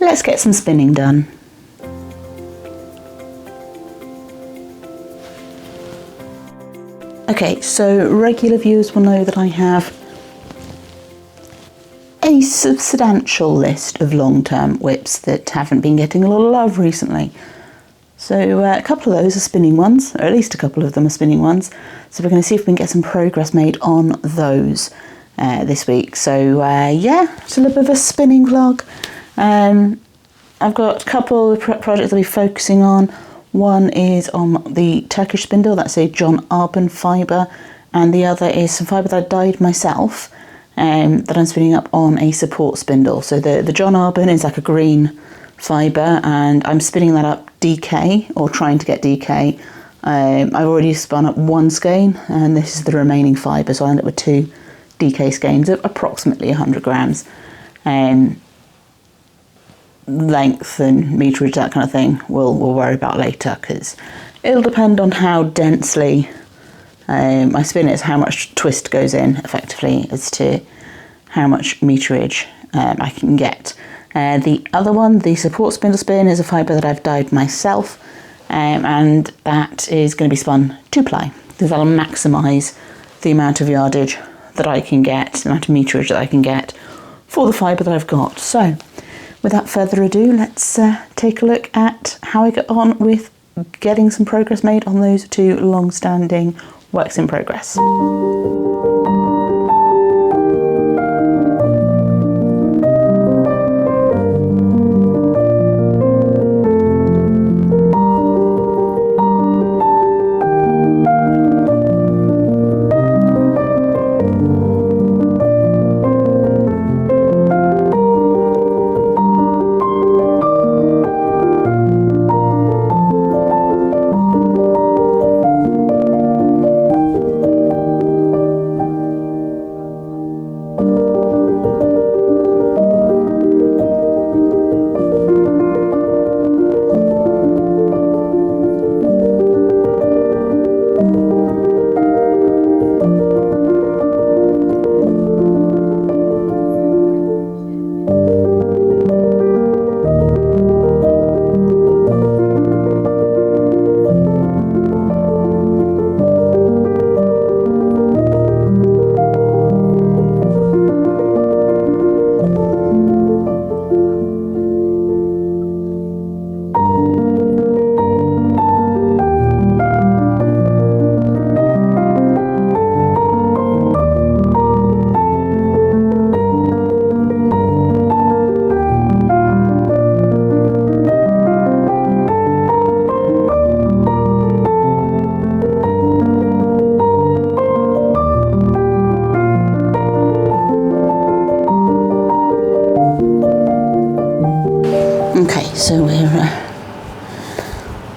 let's get some spinning done. Okay, so regular viewers will know that I have a substantial list of long-term WIPs that haven't been getting a lot of love recently. So a couple of those are spinning ones, or at least a couple of them are spinning ones. So we're going to see if we can get some progress made on those this week. So yeah, it's a little bit of a spinning vlog. I've got a couple of projects I'll be focusing on. One is on the Turkish spindle, that's a John Arbon fibre, and the other is some fibre that I dyed myself that I'm spinning up on a support spindle. So the John Arbon is like a green fibre, and I'm spinning that up DK, or trying to get DK. I've already spun up one skein, and this is the remaining fibre, so I end up with 2 DK skeins of approximately 100 grams. Length and meterage, that kind of thing, we'll worry about later, because it'll depend on how densely I spin it, as how much twist goes in effectively, as to how much meterage I can get. The other one, the support spindle spin, is a fibre that I've dyed myself, and that is going to be spun 2-ply, because that'll maximise the amount of yardage that I can get, the amount of meterage that I can get for the fibre that I've got. So without further ado, let's take a look at how I get on with getting some progress made on those 2 long-standing works in progress. Okay, so we're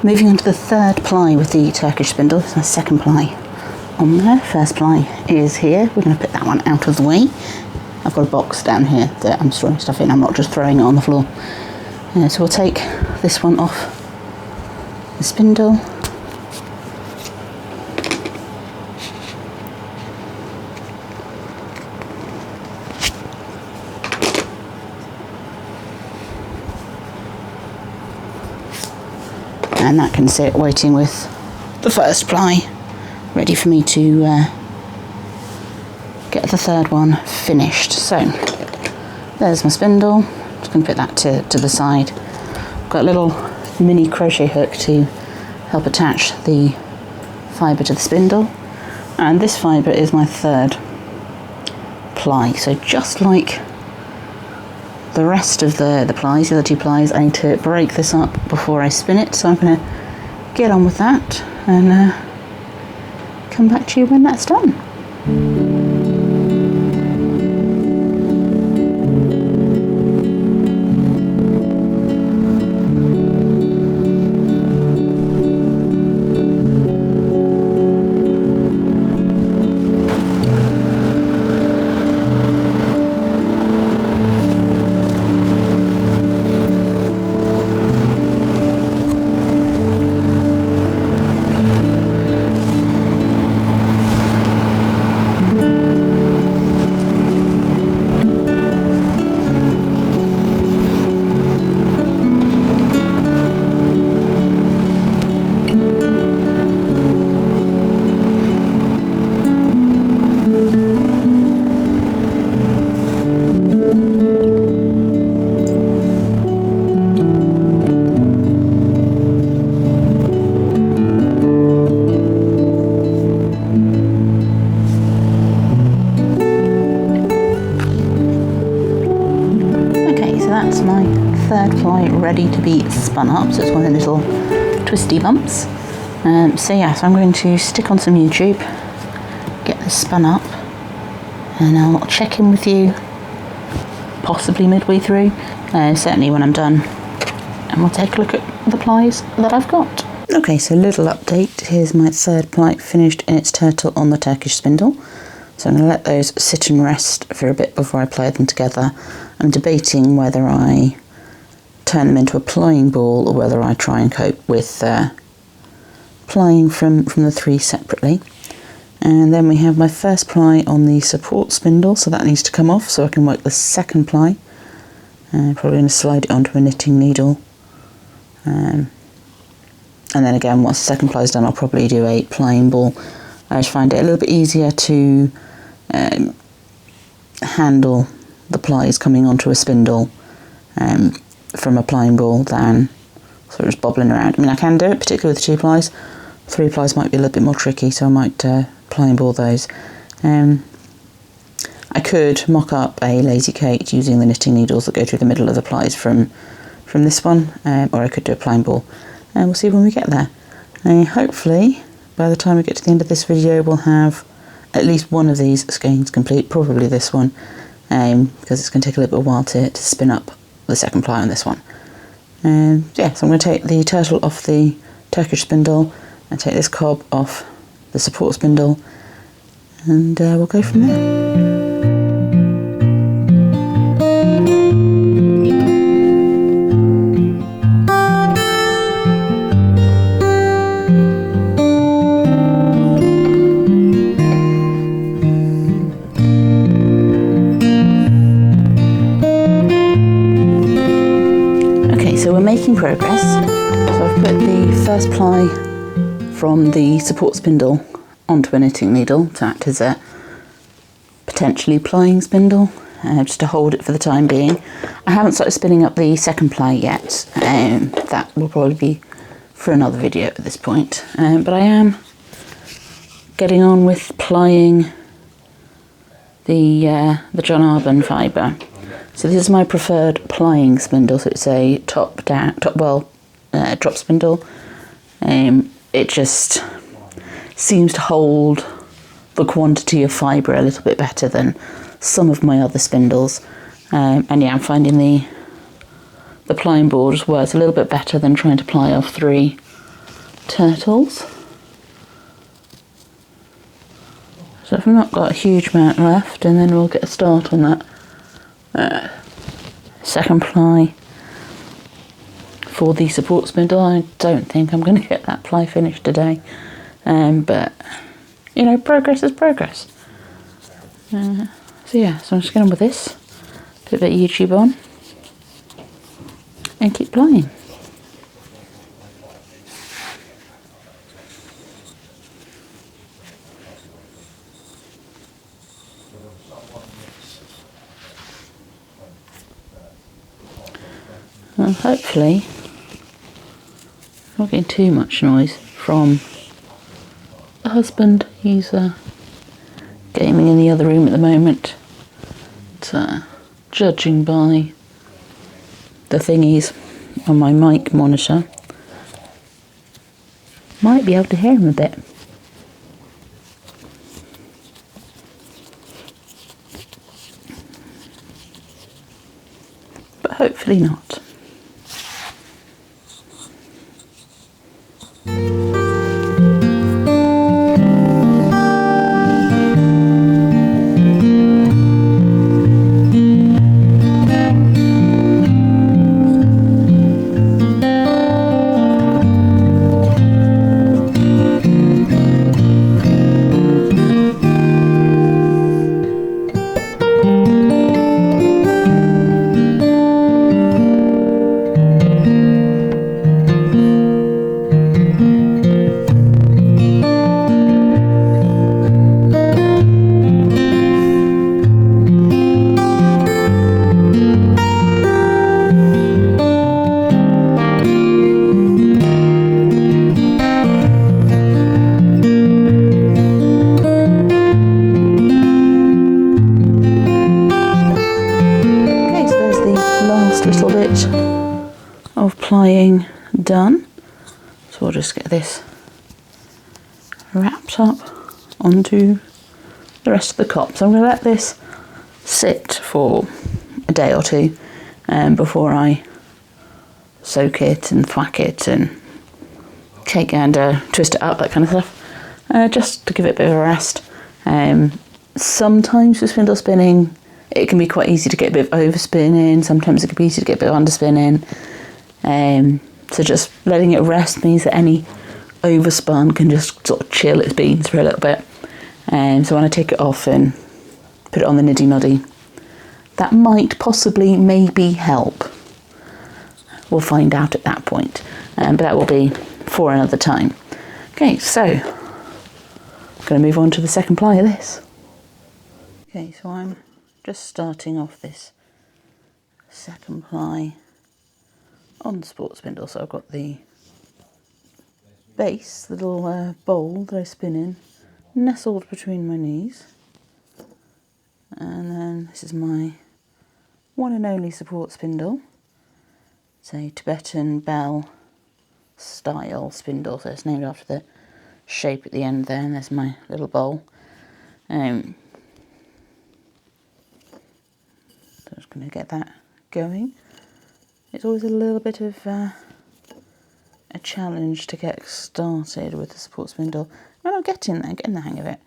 moving on to the 3rd ply with the Turkish spindle. There's my 2nd ply on there. 1st ply is here. We're going to put that one out of the way. I've got a box down here that I'm storing stuff in. I'm not just throwing it on the floor. So we'll take this one off the spindle. And that can sit waiting with the 1st ply, ready for me to get the 3rd one finished. So there's my spindle. Just going to put that to the side. Got a little mini crochet hook to help attach the fibre to the spindle, and this fibre is my 3rd ply. So just like the rest of the plies, the other 2 plies, I need to break this up before I spin it, so I'm going to get on with that and come back to you when that's done. my third ply ready to be spun up, so it's one of the little twisty bumps. So I'm going to stick on some YouTube, get this spun up, and I'll check in with you possibly midway through, certainly when I'm done, and we'll take a look at the plies that I've got. Okay, so little update. Here's my third ply finished in its turtle on the Turkish spindle. So I'm going to let those sit and rest for a bit before I ply them together. I'm debating whether I turn them into a plying ball or whether I try and cope with plying from the three separately. And then we have my first ply on the support spindle, so that needs to come off so I can work the second ply. Probably going to slide it onto a knitting needle. And then again, once the second ply is done, I'll probably do a plying ball. I just find it a little bit easier to handle the plies coming onto a spindle from a plying ball than sort of just bobbling around. I mean, I can do it, particularly with 2 plies. 3 plies might be a little bit more tricky, so I might plying ball those. I could mock up a lazy Kate using the knitting needles that go through the middle of the plies from this one, or I could do a plying ball. And we'll see when we get there. Hopefully, by the time we get to the end of this video, we'll have at least one of these skeins complete, probably this one, because it's going to take a little bit of a while to spin up the second ply on this one. So I'm going to take the turtle off the Turkish spindle and take this cob off the support spindle, and we'll go from there. So we're making progress. So I've put the first ply from the support spindle onto a knitting needle to act as a potentially plying spindle, just to hold it for the time being. I haven't started spinning up the second ply yet. That will probably be for another video at this point. But I am getting on with plying the John Arbon fibre. So this is my preferred plying spindle, so it's a drop spindle. It just seems to hold the quantity of fibre a little bit better than some of my other spindles. And I'm finding the plying ball just works a little bit better than trying to ply off 3 turtles. So I've not got a huge amount left, and then we'll get a start on that second ply for the support spindle. I don't think I'm going to get that ply finished today, but you know, progress is progress. So I'm just getting on with this, put a bit of YouTube on, and keep plying. Well, hopefully not getting too much noise from the husband. He's gaming in the other room at the moment. But, judging by the thingies on my mic monitor, might be able to hear him a bit. But hopefully not. bit of plying done. So we'll just get this wrapped up onto the rest of the cop. So I'm going to let this sit for a day or two before I soak it and thwack it and shake and twist it up, that kind of stuff, just to give it a bit of a rest. Sometimes with spindle spinning it can be quite easy to get a bit of overspinning, sometimes it can be easy to get a bit of underspinning, so just letting it rest means that any overspun can just sort of chill its beans for a little bit. So when I take it off and put it on the niddy noddy, that might possibly maybe help. We'll find out at that point, but that will be for another time. Okay, so I'm going to move on to the second ply of this. Okay, so I'm just starting off this second ply on the sport spindle. So I've got the base, the little bowl that I spin in, nestled between my knees, and then this is my one and only support spindle. It's a Tibetan bell style spindle, so it's named after the shape at the end there, and there's my little bowl. So I'm just going to get that going. It's always a little bit of a challenge to get started with the support spindle, and I'm getting there, getting the hang of it,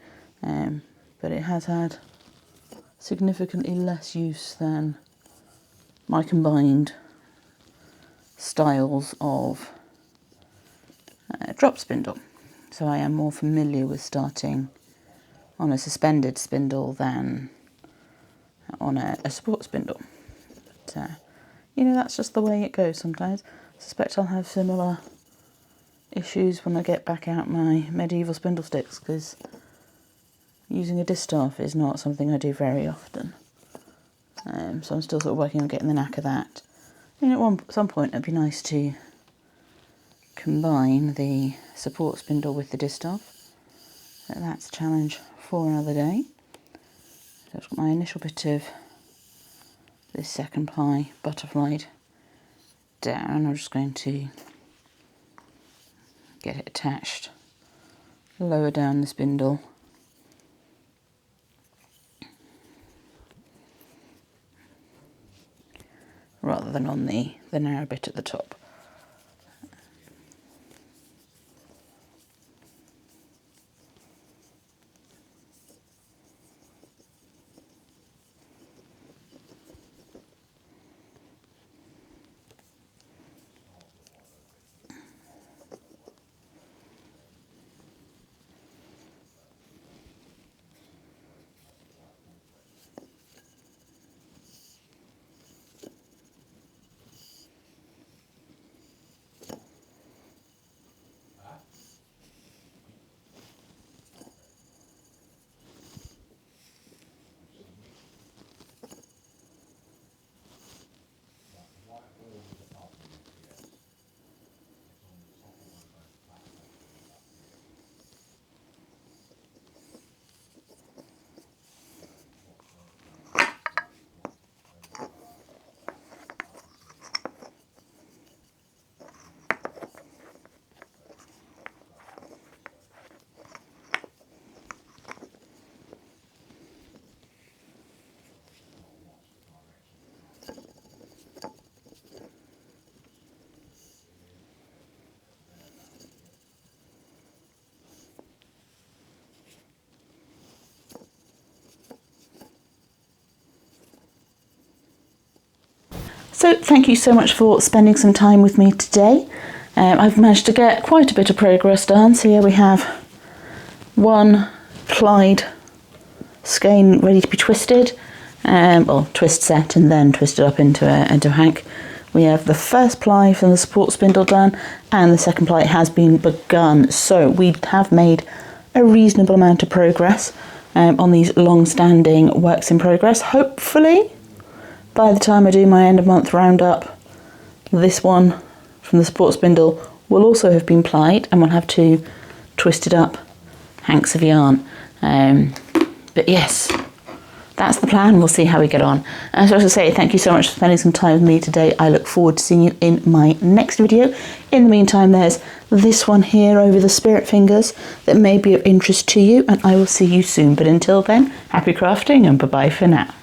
but it has had significantly less use than my combined styles of drop spindle. So I am more familiar with starting on a suspended spindle than on a support spindle. But, you know, that's just the way it goes sometimes. I suspect I'll have similar issues when I get back out my medieval spindle sticks, because using a distaff is not something I do very often. So I'm still sort of working on getting the knack of that. I mean, at some point it'd be nice to combine the support spindle with the distaff, but that's a challenge for another day. So I've got my initial bit of this second ply butterflied down. I'm just going to get it attached lower down the spindle, rather than on the narrow bit at the top. So thank you so much for spending some time with me today. I've managed to get quite a bit of progress done. So here we have one plied skein ready to be twisted, well, twist set and then twisted up into a hank. We have the first ply from the support spindle done, and the second ply has been begun. So we have made a reasonable amount of progress on these long-standing works in progress. Hopefully, by the time I do my end of month roundup, this one from the support spindle will also have been plied, and we'll have two twisted up hanks of yarn. But yes, that's the plan. We'll see how we get on. And so as I say, thank you so much for spending some time with me today. I look forward to seeing you in my next video. In the meantime, there's this one here over the spirit fingers that may be of interest to you, and I will see you soon. But until then, happy crafting and bye-bye for now.